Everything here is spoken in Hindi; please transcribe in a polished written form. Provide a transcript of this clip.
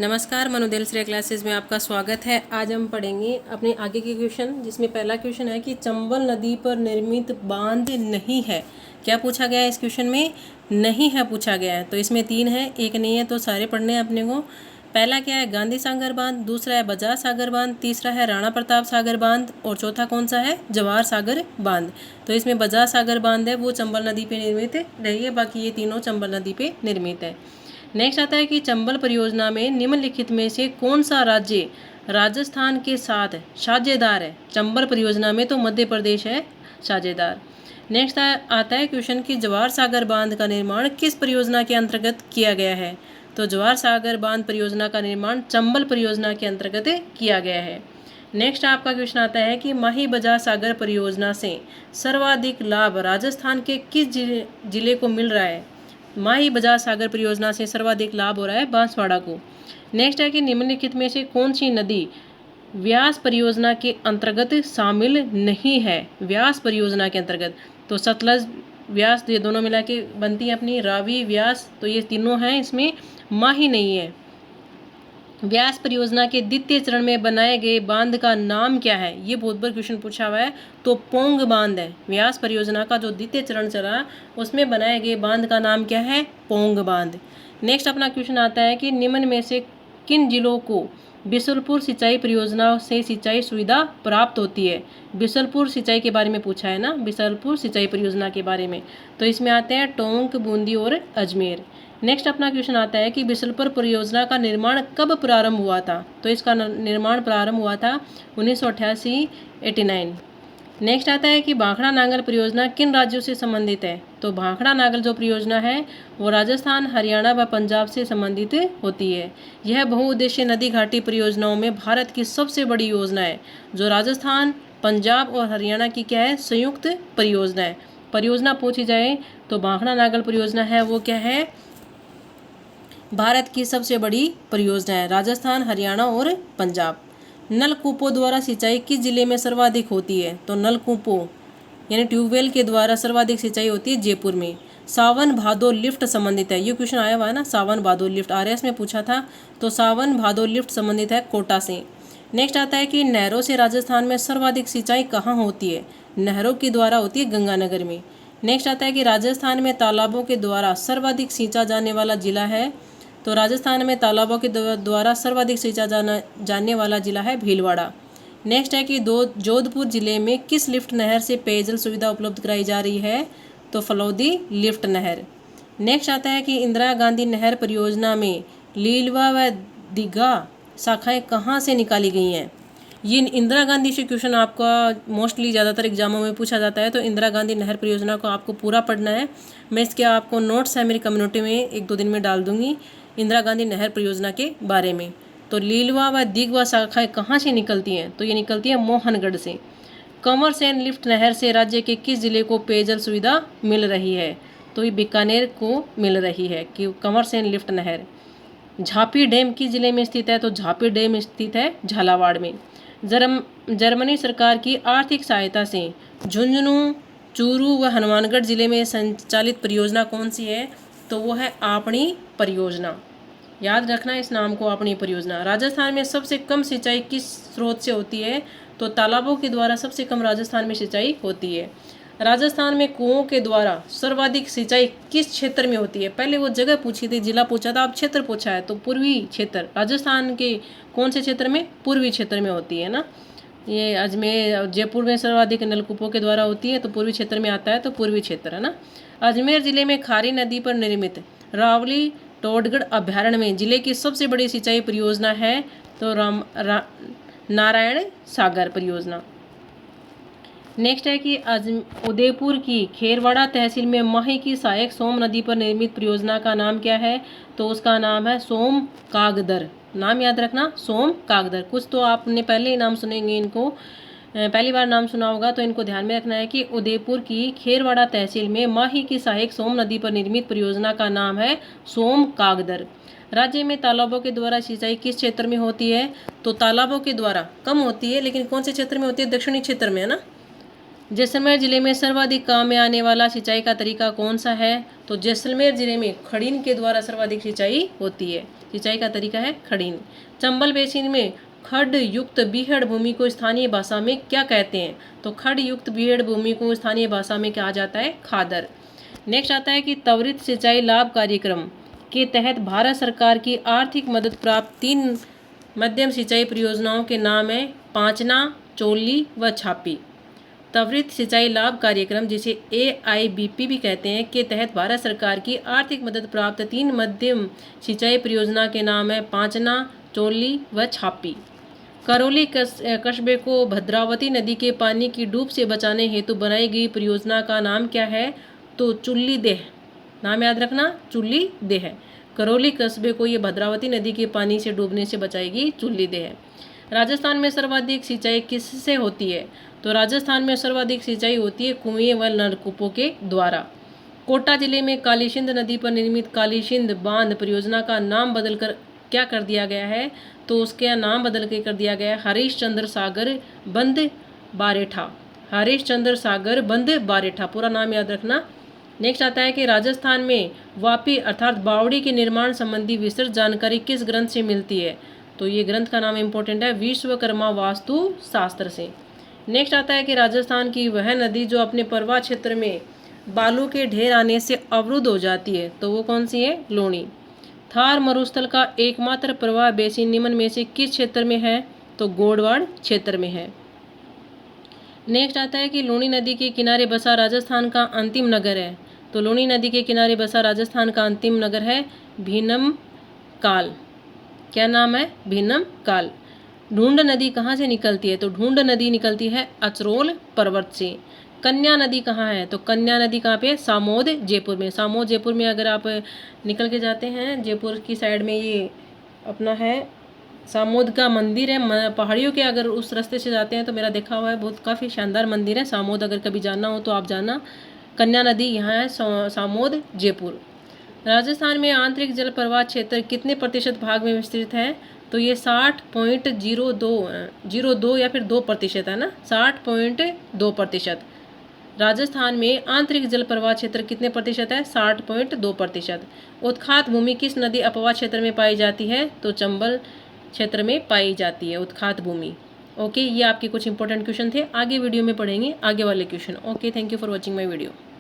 नमस्कार, मनुदेल श्रेय क्लासेस में आपका स्वागत है। आज हम पढ़ेंगे अपने आगे के क्वेश्चन, जिसमें पहला क्वेश्चन है कि चंबल नदी पर निर्मित बांध नहीं है। क्या पूछा गया है इस क्वेश्चन में? नहीं है पूछा गया है। तो इसमें तीन है, एक नहीं है, तो सारे पढ़ने हैं अपने को। पहला क्या है? गांधी सागर बांध, दूसरा है बजाज सागर बांध, तीसरा है राणा प्रताप सागर बांध और चौथा कौन सा है? जवाहर सागर बांध। तो इसमें बजाज सागर बांध है वो चंबल नदी पे निर्मित रही है, बाकी ये तीनों चंबल नदी पे निर्मित है। नेक्स्ट आता है कि चंबल परियोजना में निम्नलिखित में से कौन सा राज्य राजस्थान के साथ साझेदार है? चंबल परियोजना में तो मध्य प्रदेश है साझेदार। नेक्स्ट आता है क्वेश्चन कि जवाहर सागर बांध का निर्माण किस परियोजना के अंतर्गत किया गया है? तो जवाहर सागर बांध परियोजना का निर्माण चंबल परियोजना के अंतर्गत किया गया है। नेक्स्ट आपका क्वेश्चन आता है कि माही बजाज सागर परियोजना से सर्वाधिक लाभ राजस्थान के किस जिले को मिल रहा है? माही बजाज सागर परियोजना से सर्वाधिक लाभ हो रहा है बांसवाड़ा को। नेक्स्ट है कि निम्नलिखित में से कौन सी नदी व्यास परियोजना के अंतर्गत शामिल नहीं है? व्यास परियोजना के अंतर्गत तो सतलज, व्यास, ये दोनों मिला के बनती है अपनी रावी, व्यास, तो ये तीनों हैं, इसमें माही नहीं है। व्यास परियोजना के द्वितीय चरण में बनाए गए बांध का नाम क्या है? ये बहुत बार क्वेश्चन पूछा हुआ है, तो पोंग बांध है। व्यास परियोजना का जो द्वितीय चरण चला उसमें बनाए गए बांध का नाम क्या है? पोंग बांध। नेक्स्ट अपना क्वेश्चन आता है कि निम्न में से किन जिलों को बिशलपुर सिंचाई परियोजना से सिंचाई सुविधा प्राप्त होती है? बिशलपुर सिंचाई के बारे में पूछा है ना, बिशलपुर सिंचाई परियोजना के बारे में। तो इसमें आते हैं टोंक, बूंदी और अजमेर। नेक्स्ट अपना क्वेश्चन आता है कि बिशलपुर परियोजना का निर्माण कब प्रारंभ हुआ था? तो इसका निर्माण प्रारंभ हुआ था 1988-89। नेक्स्ट आता है कि भाखड़ा नागल परियोजना किन राज्यों से संबंधित है? तो भाखड़ा नागल जो परियोजना है वो राजस्थान, हरियाणा व पंजाब से संबंधित होती है। यह बहुउद्देशीय नदी घाटी परियोजनाओं में भारत की सबसे बड़ी योजना है, जो राजस्थान, पंजाब और हरियाणा की क्या है? संयुक्त परियोजना है। परियोजना पूछी जाए तो भाखड़ा नागल परियोजना है वो क्या है? भारत की सबसे बड़ी परियोजना है, राजस्थान, हरियाणा और पंजाब। नलकूपों द्वारा सिंचाई किस जिले में सर्वाधिक होती है? तो नलकूपों यानी ट्यूबवेल के द्वारा सर्वाधिक सिंचाई होती है जयपुर में। सावन भादो लिफ्ट संबंधित है, ये क्वेश्चन आया हुआ है ना, सावन भादो लिफ्ट आरएस में पूछा था, तो सावन भादो लिफ्ट संबंधित है कोटा से। नेक्स्ट आता है कि नहरों से राजस्थान में सर्वाधिक सिंचाई कहाँ होती है? नहरों के द्वारा होती है गंगानगर में। नेक्स्ट आता है कि राजस्थान में तालाबों के द्वारा सर्वाधिक सिंचा जाने वाला जिला है? तो राजस्थान में तालाबों के द्वारा सर्वाधिक सिंचा जाने वाला जिला है भीलवाड़ा। नेक्स्ट है कि जोधपुर जिले में किस लिफ्ट नहर से पेयजल सुविधा उपलब्ध कराई जा रही है? तो फलौदी लिफ्ट नहर। नेक्स्ट आता है कि इंदिरा गांधी नहर परियोजना में लीलवा व दीघा शाखाएं कहाँ से निकाली गई हैं? ये इंदिरा गांधी से क्वेश्चन आपका मोस्टली ज़्यादातर एग्जामों में पूछा जाता है, तो इंदिरा गांधी नहर परियोजना को आपको पूरा पढ़ना है। मैं इसके आपको नोट्स है मेरी कम्युनिटी में 1-2 दिन में डाल दूंगी इंदिरा गांधी नहर परियोजना के बारे में। तो लीलवा व दीघवा शाखाएं कहाँ से निकलती हैं? तो ये निकलती है मोहनगढ़ से। कंवर सेन लिफ्ट नहर से राज्य के किस जिले को पेयजल सुविधा मिल रही है? तो ये बीकानेर को मिल रही है कि कंवर सेन लिफ्ट नहर। झांपी डैम किस जिले में स्थित है? तो झांपी डैम स्थित है झालावाड़ में। जर्मनी सरकार की आर्थिक सहायता से झुंझुनू, चूरू व हनुमानगढ़ जिले में संचालित परियोजना कौन सी है? तो वो है आपणी परियोजना। याद रखना इस नाम को, आपणी परियोजना। राजस्थान में सबसे कम सिंचाई किस स्रोत से होती है? तो तालाबों के द्वारा सबसे कम राजस्थान में सिंचाई होती है। राजस्थान में कुओं के द्वारा सर्वाधिक सिंचाई किस क्षेत्र में होती है? पहले वो जगह पूछी थी, जिला पूछा था, अब क्षेत्र पूछा है, तो पूर्वी क्षेत्र। राजस्थान के कौन से क्षेत्र में? पूर्वी क्षेत्र में होती है ना। ये अजमेर, जयपुर में सर्वाधिक नलकूपों के द्वारा होती है, तो पूर्वी क्षेत्र में आता है, तो पूर्वी क्षेत्र है ना। अजमेर जिले में खारी नदी पर निर्मित रावली टोडगढ़ अभयारण्य में जिले की सबसे बड़ी सिंचाई परियोजना है? तो नारायण सागर परियोजना। नेक्स्ट है कि उदयपुर की खेरवाड़ा तहसील में माही की सहायक सोम नदी पर निर्मित परियोजना का नाम क्या है? तो उसका नाम है सोम कागदर। नाम याद रखना, सोम कागदर। कुछ तो आपने पहले ही नाम सुनेंगे, इनको पहली बार नाम सुना होगा, तो इनको ध्यान में रखना है कि उदयपुर की खेरवाड़ा तहसील में माही की सहायक सोम नदी पर निर्मित परियोजना का नाम है सोम कागदर। राज्य में तालाबों के द्वारा सिंचाई किस क्षेत्र में होती है? तो तालाबों के द्वारा कम होती है, लेकिन कौन से क्षेत्र में होती है? दक्षिणी क्षेत्र में है ना। जैसलमेर जिले में सर्वाधिक काम में आने वाला सिंचाई का तरीका कौन सा है? तो जैसलमेर जिले में खड़ीन के द्वारा सर्वाधिक सिंचाई होती है। सिंचाई का तरीका है खड़ीन। चंबल बेसिन में खड युक्त बीहड़ भूमि को स्थानीय भाषा में क्या कहते हैं? तो खड युक्त बीहड़ भूमि को स्थानीय भाषा में कहा जाता है खादर। नेक्स्ट आता है कि त्वरित सिंचाई लाभ कार्यक्रम के तहत भारत सरकार की आर्थिक मदद प्राप्त 3 मध्यम सिंचाई परियोजनाओं के नाम है पांचना, चोली व छापी। त्वरित सिंचाई लाभ कार्यक्रम, जिसे AIBP भी कहते हैं, के तहत भारत सरकार की आर्थिक मदद प्राप्त 3 मध्यम सिंचाई परियोजना के नाम है पांचना, चोली व छापी। करौली कस्बे को भद्रावती नदी के पानी की डूब से बचाने हेतु बनाई गई परियोजना का नाम क्या है? तो चुल्ली देह। नाम याद रखना, चुल्ली देह। करौली कस्बे को ये भद्रावती नदी के पानी से डूबने से बचाएगी चुल्ली देह। राजस्थान में सर्वाधिक सिंचाई किससे होती है? तो राजस्थान में सर्वाधिक सिंचाई होती है कुएं व नलकूपों के द्वारा। कोटा जिले में कालीसिंध नदी पर निर्मित कालीसिंध बांध परियोजना का नाम बदलकर क्या कर दिया गया है? तो उसका नाम बदल के कर दिया गया है हरीशचंद्र सागर बंद बारेठा। हरीशचंद्र सागर बंद बारेठा, पूरा नाम याद रखना। नेक्स्ट आता है कि राजस्थान में वापी अर्थात बावड़ी के निर्माण संबंधी विस्तृत जानकारी किस ग्रंथ से मिलती है? तो ये ग्रंथ का नाम इंपॉर्टेंट है, विश्वकर्मा वास्तु शास्त्र से। नेक्स्ट आता है कि राजस्थान की वह नदी जो अपने प्रवाह क्षेत्र में बालू के ढेर आने से अवरुद्ध हो जाती है, तो वो कौन सी है? लूणी। थार मरुस्थल का एकमात्र प्रवाह बेसिन निम्न में से किस क्षेत्र में है? तो गोडवाड़ क्षेत्र में है। नेक्स्ट आता है कि लूणी नदी के किनारे बसा राजस्थान का अंतिम नगर है। तो लूणी नदी के किनारे बसा राजस्थान का अंतिम नगर है भीनमकाल। क्या नाम है? भीनमकाल। ढूंढ नदी कहाँ से निकलती है? तो ढूंढ नदी निकलती है अचरोल पर्वत से। कन्या नदी कहाँ है? तो कन्या नदी कहाँ पे? सामोद जयपुर में। सामोद जयपुर में अगर आप निकल के जाते हैं जयपुर की साइड में, ये अपना है सामोद का मंदिर है, पहाड़ियों के अगर उस रास्ते से जाते हैं तो मेरा देखा हुआ है, बहुत काफ़ी शानदार मंदिर है सामोद। अगर कभी जाना हो तो आप जाना। कन्या नदी यहाँ है सामोद जयपुर। राजस्थान में आंतरिक जल प्रवाह क्षेत्र कितने प्रतिशत भाग में विस्तृत है? तो ये 60.02 या फिर 2% है ना, 60.2%। राजस्थान में आंतरिक जल प्रवाह क्षेत्र कितने प्रतिशत है? 60.2%। उत्खात भूमि किस नदी अपवाह क्षेत्र में पाई जाती है? तो चंबल क्षेत्र में पाई जाती है उत्खात भूमि। ओके, ये आपके कुछ इंपॉर्टेंट क्वेश्चन थे, आगे वीडियो में पढ़ेंगे आगे वाले question. Okay, thank you for watching my video.